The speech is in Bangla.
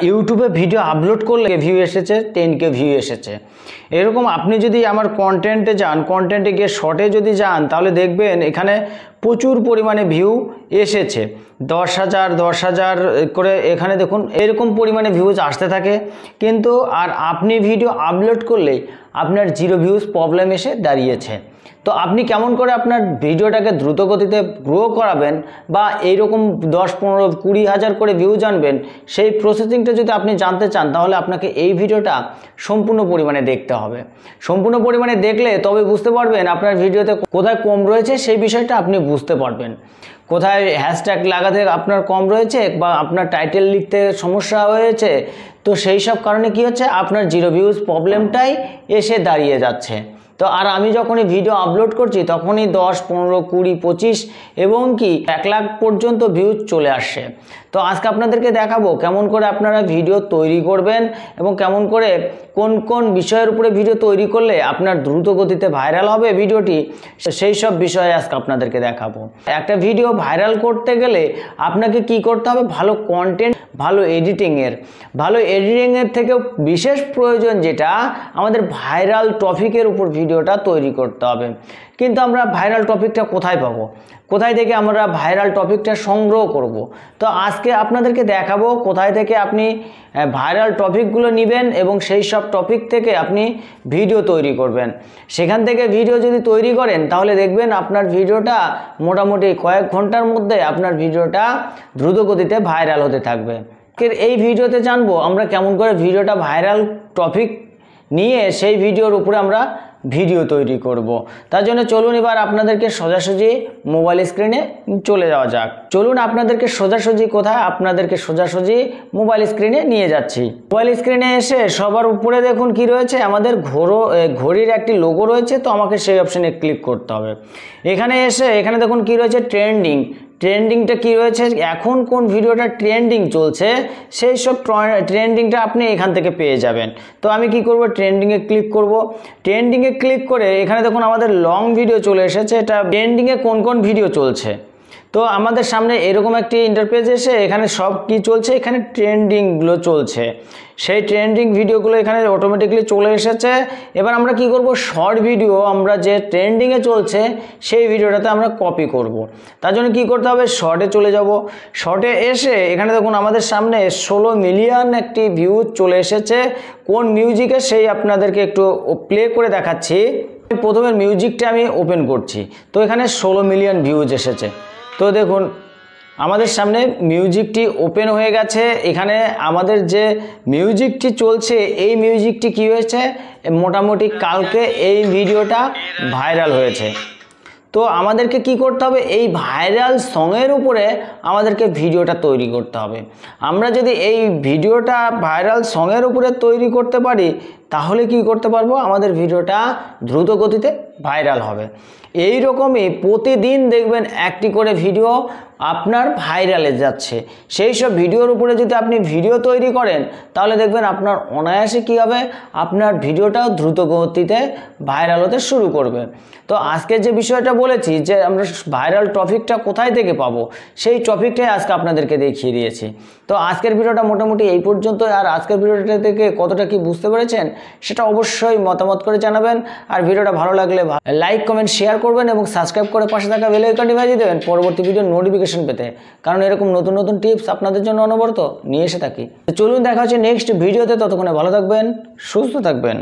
ইউটিউবে ভিডিও আপলোড করলে ভিউ এসেছে 10K ভিউ এসেছে। এরকম আপনি যদি আমার কন্টেন্টে যান, কন্টেন্টে গিয়ে শর্টে যদি যান, তাহলে দেখবেন এখানে প্রচুর পরিমাণে ভিউ এসেছে, 10,000 করে এখানে দেখুন এরকম পরিমাণে ভিউজ আসতে থাকে। কিন্তু আর আপনি ভিডিও আপলোড করলেই আপনার 0 ভিউজ প্রবলেম এসে দাঁড়িয়েছে। তো আপনি কেমন করে আপনার ভিডিওটাকে দ্রুত গতিতে গ্রো করাবেন বা এইরকম 10, 15, 20 হাজার করে ভিউজ আনবেন, সেই প্রসেসিংটা যদি আপনি জানতে চান, তাহলে আপনাকে এই ভিডিওটা সম্পূর্ণ পরিমাণে দেখতে হবে। সম্পূর্ণ পরিমাণে দেখলে তবে বুঝতে পারবেন আপনার ভিডিওতে কোথায় কম রয়েছে, সেই বিষয়টা আপনি বুঝতে পারবেন। কোথায় হ্যাশট্যাগ লাগাতে আপনার কম রয়েছে বা আপনার টাইটেল লিখতে সমস্যা হয়েছে, তো সেই সব কারণে কি হচ্ছে, আপনার 0 ভিউজ প্রবলেমটাই এসে দাঁড়িয়ে যাচ্ছে। তো আর আমি যখনই ভিডিও আপলোড করছি তখনই 10, 15, 20, 25 এবং কি 1 লাখ পর্যন্ত ভিউজ চলে আসছে। তো আজকে আপনাদেরকে দেখাবো কেমন করে আপনারা ভিডিও তৈরি করবেন এবং কেমন করে কোন কোন বিষয়ের উপরে ভিডিও তৈরি করলে আপনার দ্রুত গতিতে ভাইরাল হবে ভিডিওটি, সেই সব বিষয়ে আজকে আপনাদেরকে দেখাবো। একটা ভিডিও ভাইরাল করতে গেলে আপনাকে কি করতে হবে, ভালো কন্টেন্ট, ভালো এডিটিংয়ের থেকেও বিশেষ প্রয়োজন যেটা আমাদের ভাইরাল টপিকের উপর ভিডিওটা তৈরি করতে হবে। কিন্তু আমরা ভাইরাল টপিকটা কোথায় পাবো, কোথায় থেকে আমরা ভাইরাল টপিকটা সংগ্রহ করব। তো আজকে আপনাদেরকে দেখাবো কোথায় থেকে আপনি ভাইরাল টপিকগুলো নেবেন এবং সেই সব টপিক থেকে আপনি ভিডিও তৈরি করবেন। সেখান থেকে ভিডিও যদি তৈরি করেন তাহলে দেখবেন আপনার ভিডিওটা মোটামুটি কয়েক ঘন্টার মধ্যে আপনার ভিডিওটা দ্রুত গতিতে ভাইরাল হতে থাকবে। এই ভিডিওতে জানবো আমরা কেমন করে ভিডিওটা ভাইরাল টপিক নিয়ে সেই ভিডিওর উপরে আমরা ভিডিও তৈরি করব। তার জন্য চলুন এবার আপনাদেরকে সোজাসুজি মোবাইল স্ক্রিনে চলে যাওয়া যাক। চলুন আপনাদেরকে সোজাসুজি কোথায়, আপনাদেরকে সোজাসুজি মোবাইল স্ক্রিনে নিয়ে যাচ্ছি। মোবাইল স্ক্রিনে এসে সবার উপরে দেখুন কি রয়েছে, আমাদের ঘড়ির একটি লোগো রয়েছে। তো আমাকে সেই অপশানে ক্লিক করতে হবে। এখানে এসে এখানে দেখুন কি রয়েছে, ট্রেন্ডিংটা কি রয়েছে, এখন কোন ভিডিওটা ট্রেন্ডিং চলছে সেই সব ট্রেন্ডিংটা আপনি এখান থেকে পেয়ে যাবেন। তো আমি কি করব, ট্রেন্ডিংয়ে ক্লিক করব। ট্রেন্ডিংয়ে ক্লিক করে এখানে দেখুন আমাদের লং ভিডিও চলে এসেছে, এটা ট্রেন্ডিংয়ে কোন কোন ভিডিও চলছে। তো আমাদের সামনে এরকম একটি ইন্টারপেজ এসে এখানে সব কি চলছে, এখানে ট্রেন্ডিংগুলো চলছে, সেই ট্রেন্ডিং ভিডিওগুলো এখানে অটোমেটিকলি চলে এসেছে। এবার আমরা কি করব, শর্ট ভিডিও আমরা যে ট্রেন্ডিংয়ে চলছে সেই ভিডিওটাতে আমরা কপি করব। তার জন্য কি করতে হবে, শর্টে চলে যাব। শর্টে এসে এখানে দেখুন আমাদের সামনে 16 মিলিয়ন একটি ভিউজ চলে এসেছে। কোন মিউজিকে সেই আপনাদেরকে একটু প্লে করে দেখাচ্ছি। প্রথমে মিউজিকটা আমি ওপেন করছি, তো এখানে 16 মিলিয়ন ভিউজ এসেছে। তো দেখুন আমাদের সামনে মিউজিকটি ওপেন হয়ে গেছে। এখানে আমাদের যে মিউজিকটি চলছে এই মিউজিকটি কি হয়েছে, মোটামুটি কালকে এই ভিডিওটা ভাইরাল হয়েছে। তো আমাদেরকে কি করতে হবে, এই ভাইরাল সঙের উপরে আমাদেরকে ভিডিওটা তৈরি করতে হবে। আমরা যদি এই ভিডিওটা ভাইরাল সঙের উপরে তৈরি করতে পারি তাহলে কি করতে পারবো, আমাদের ভিডিওটা দ্রুত গতিতে ভাইরাল হবে। এই রকমই প্রতিদিন দেখবেন একটি করে ভিডিও আপনার ভাইরালে যাচ্ছে। সেই সব ভিডিওর উপরে যদি আপনি ভিডিও তৈরি করেন তাহলে দেখবেন আপনার অনায়াসে কী হবে, আপনার ভিডিওটাও দ্রুত গতিতে ভাইরাল হতে শুরু করবে। তো আজকে যে বিষয়টা বলেছি যে আমরা ভাইরাল টপিকটা কোথায় থেকে পাবো, সেই টপিকটাই আজকে আপনাদেরকে দেখিয়ে দিয়েছি। তো আজকের ভিডিওটা মোটামুটি এই পর্যন্ত। আর আজকের ভিডিওটা থেকে কতটা কি বুঝতে পেরেছেন সেটা অবশ্যই মতামত করে জানাবেন। আর ভিডিওটা ভালো লাগলে লাইক, কমেন্ট, শেয়ার করবেন এবং সাবস্ক্রাইব করে পাশে থাকা বেল আইকনটি বাজিয়ে দেবেন পরবর্তী ভিডিওর নোটিফিকেশন পেতে, কারণ এরকম নতুন নতুন টিপস আপনাদের জন্য অনবরত নিয়ে এসে থাকি। চলুন দেখা হচ্ছে নেক্সট ভিডিওতে, ততক্ষণে ভালো থাকবেন, সুস্থ থাকবেন।